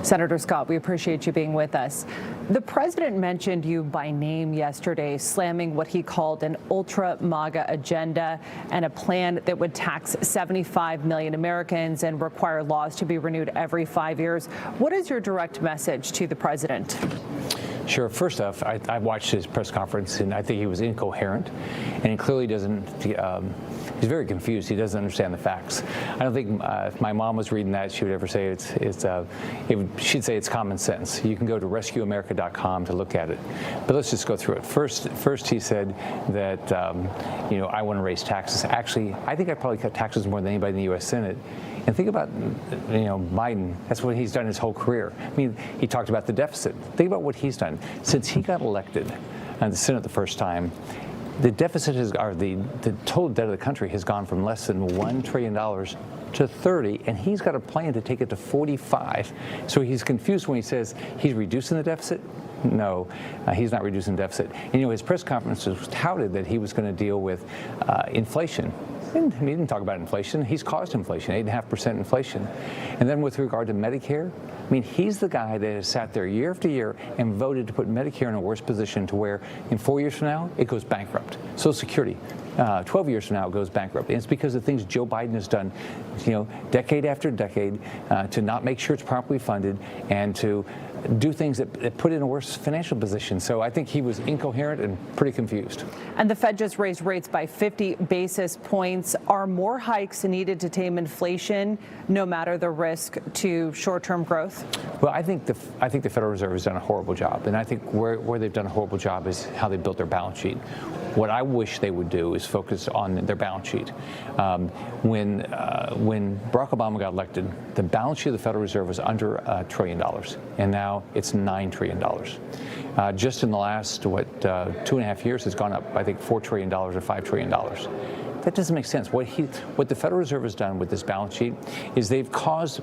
Senator Scott, we appreciate you being with us. The president mentioned you by name yesterday, slamming what he called an ultra MAGA agenda and a plan that would tax 75 million Americans and require laws to be renewed every 5 years. What is your direct message to the president? Sure. First off, I watched his press conference, and I think he was incoherent, and he clearly doesn't. He's very confused. He doesn't understand the facts. I don't think if my mom was reading that, she would ever say she'd say it's common sense. You can go to rescueamerica.com to look at it. But let's just go through it. First he said that I want to raise taxes. Actually, I think I probably cut taxes more than anybody in the U.S. Senate. And think about, Biden. That's what he's done his whole career. I mean, he talked about the deficit. Think about what he's done since he got elected in the Senate the first time. The deficit the total debt of the country has gone from less than $1 trillion to 30, and he's got a plan to take it to 45. So he's confused when he says he's reducing the deficit. No, he's not reducing the deficit. And his press conference was touted that he was going to deal with inflation. He didn't talk about inflation. He's caused inflation, 8.5% inflation. And then with regard to Medicare, I mean, he's the guy that has sat there year after year and voted to put Medicare in a worse position to where in 4 years from now, it goes bankrupt. Social Security, 12 years from now, it goes bankrupt. And it's because of things Joe Biden has done, decade after decade, to not make sure it's properly funded and to do things that put it in a worse financial position. So I think he was incoherent and pretty confused. And the Fed just raised rates by 50 basis points. Are more hikes needed to tame inflation, no matter the risk to short-term growth? Well, I think the Federal Reserve has done a horrible job, and I think where they've done a horrible job is how they built their balance sheet. What I wish they would do is focus on their balance sheet. When Barack Obama got elected, the balance sheet of the Federal Reserve was under $1 trillion, and now it's $9 trillion. Just in the last, 2.5 years, it's gone up, I think, $4 trillion or $5 trillion. That doesn't make sense. What the Federal Reserve has done with this balance sheet is they've caused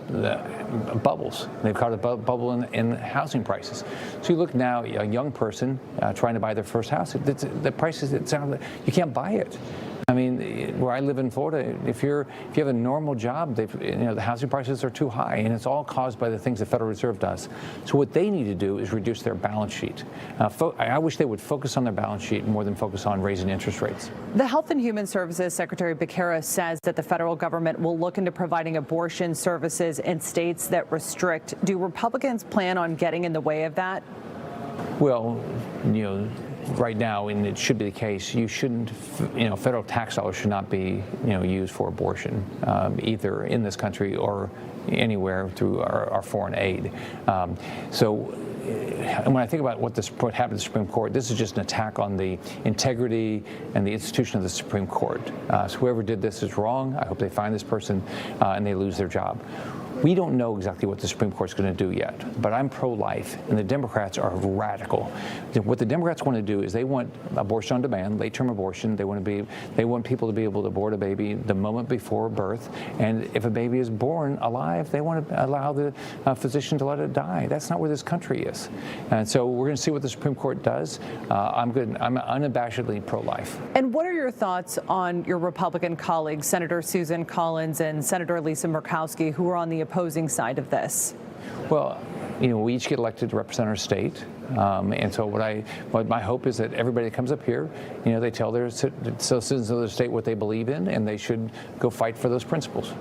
bubbles. They've caused a bubble in housing prices. So you look now, a young person trying to buy their first house, the prices, you can't buy it. I mean, where I live in Florida, if you have a normal job, the housing prices are too high, and it's all caused by the things the Federal Reserve does. So what they need to do is reduce their balance sheet. I wish they would focus on their balance sheet more than focus on raising interest rates. The Health and Human Services Secretary Becerra says that the federal government will look into providing abortion services in states that restrict. Do Republicans plan on getting in the way of that? Well, right now, and it should be the case, you shouldn't, federal tax dollars should not be, used for abortion, either in this country or anywhere through our foreign aid. And when I think about what happened to the Supreme Court, this is just an attack on the integrity and the institution of the Supreme Court. So whoever did this is wrong. I hope they find this person and they lose their job. We don't know exactly what the Supreme Court's going to do yet, but I'm pro-life, and the Democrats are radical. What the Democrats want to do is they want abortion on demand, late-term abortion. They want people to be able to abort a baby the moment before birth, and if a baby is born alive, they want to allow the physician to let it die. That's not where this country is, and so we're going to see what the Supreme Court does. I'm unabashedly pro-life. And what are your thoughts on your Republican colleagues, Senator Susan Collins and Senator Lisa Murkowski, who are on the opposing side of this? Well, we each get elected to represent our state, and so what my hope is that everybody that comes up here, they tell their citizens of their state what they believe in, and they should go fight for those principles.